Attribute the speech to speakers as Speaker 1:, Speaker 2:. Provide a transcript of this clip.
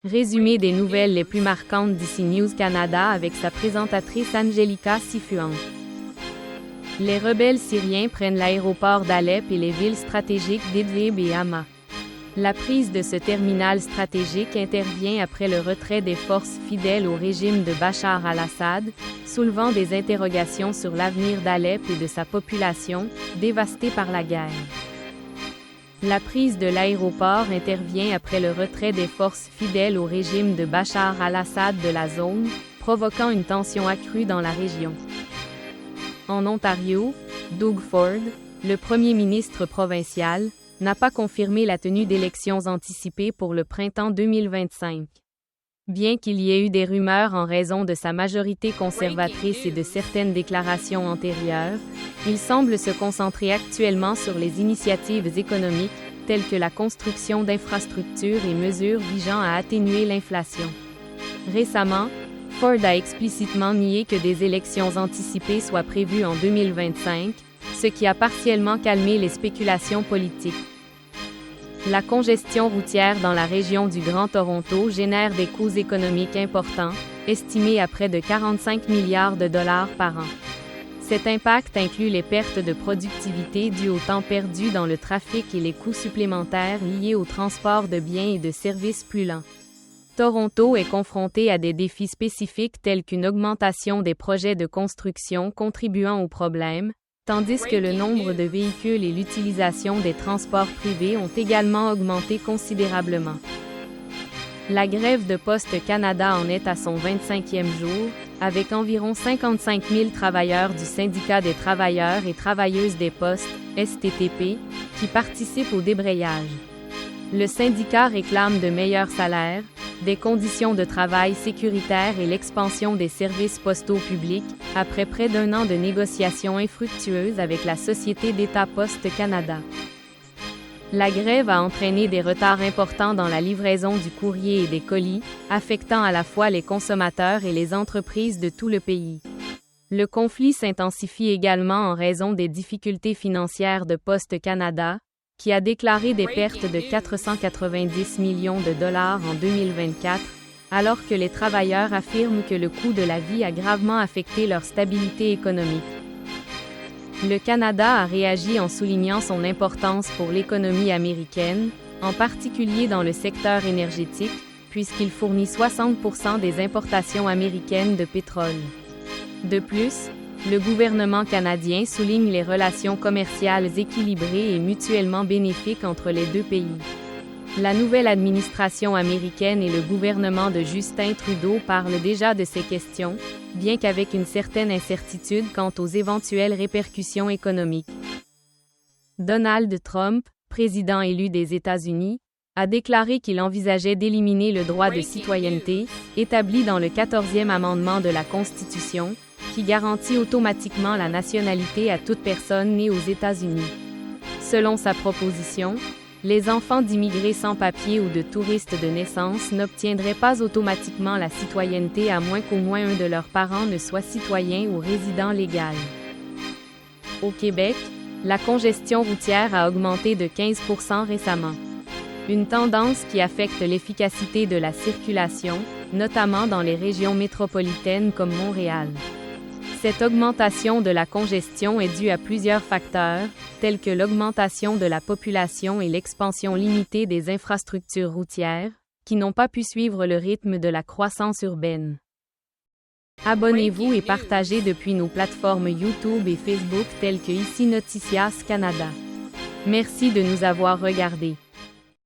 Speaker 1: Résumé des nouvelles les plus marquantes d'ici News Canada avec sa présentatrice Angelica Sifuan. Les rebelles syriens prennent l'aéroport d'Alep et les villes stratégiques d'Idlib et Hama. La prise de ce terminal stratégique intervient après le retrait des forces fidèles au régime de Bachar al-Assad, soulevant des interrogations sur l'avenir d'Alep et de sa population, dévastée par la guerre. La prise de l'aéroport intervient après le retrait des forces fidèles au régime de Bachar al-Assad de la zone, provoquant une tension accrue dans la région. En Ontario, Doug Ford, le premier ministre provincial, n'a pas confirmé la tenue d'élections anticipées pour le printemps 2025. Bien qu'il y ait eu des rumeurs en raison de sa majorité conservatrice et de certaines déclarations antérieures, il semble se concentrer actuellement sur les initiatives économiques, telles que la construction d'infrastructures et mesures visant à atténuer l'inflation. Récemment, Ford a explicitement nié que des élections anticipées soient prévues en 2025, ce qui a partiellement calmé les spéculations politiques. La congestion routière dans la région du Grand Toronto génère des coûts économiques importants, estimés à près de 45 milliards de dollars par an. Cet impact inclut les pertes de productivité dues au temps perdu dans le trafic et les coûts supplémentaires liés au transport de biens et de services plus lents. Toronto est confronté à des défis spécifiques tels qu'une augmentation des projets de construction contribuant au problème, tandis que le nombre de véhicules et l'utilisation des transports privés ont également augmenté considérablement. La grève de Poste Canada en est à son 25e jour, avec environ 55 000 travailleurs du Syndicat des travailleurs et travailleuses des postes, STTP, qui participent au débrayage. Le syndicat réclame de meilleurs salaires, des conditions de travail sécuritaires et l'expansion des services postaux publics, après près d'un an de négociations infructueuses avec la Société d'État Poste Canada. La grève a entraîné des retards importants dans la livraison du courrier et des colis, affectant à la fois les consommateurs et les entreprises de tout le pays. Le conflit s'intensifie également en raison des difficultés financières de Poste Canada, qui a déclaré des pertes de 490 millions de dollars en 2024, alors que les travailleurs affirment que le coût de la vie a gravement affecté leur stabilité économique. Le Canada a réagi en soulignant son importance pour l'économie américaine, en particulier dans le secteur énergétique, puisqu'il fournit 60% des importations américaines de pétrole. De plus, le gouvernement canadien souligne les relations commerciales équilibrées et mutuellement bénéfiques entre les deux pays. La nouvelle administration américaine et le gouvernement de Justin Trudeau parlent déjà de ces questions, bien qu'avec une certaine incertitude quant aux éventuelles répercussions économiques. Donald Trump, président élu des États-Unis, a déclaré qu'il envisageait d'éliminer le droit de citoyenneté, établi dans le 14e amendement de la Constitution, qui garantit automatiquement la nationalité à toute personne née aux États-Unis. Selon sa proposition, les enfants d'immigrés sans papier ou de touristes de naissance n'obtiendraient pas automatiquement la citoyenneté à moins qu'au moins un de leurs parents ne soit citoyen ou résident légal. Au Québec, la congestion routière a augmenté de 15% récemment. Une tendance qui affecte l'efficacité de la circulation, notamment dans les régions métropolitaines comme Montréal. Cette augmentation de la congestion est due à plusieurs facteurs, tels que l'augmentation de la population et l'expansion limitée des infrastructures routières, qui n'ont pas pu suivre le rythme de la croissance urbaine. Abonnez-vous et partagez depuis nos plateformes YouTube et Facebook telles que Ici Noticias Canada. Merci de nous avoir regardés.